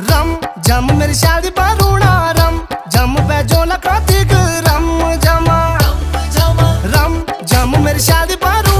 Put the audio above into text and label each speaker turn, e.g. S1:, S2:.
S1: रम जम मेरी शादी पर रूना रम जम पे जो लगा रम जमा रम जम मेरी शादी पर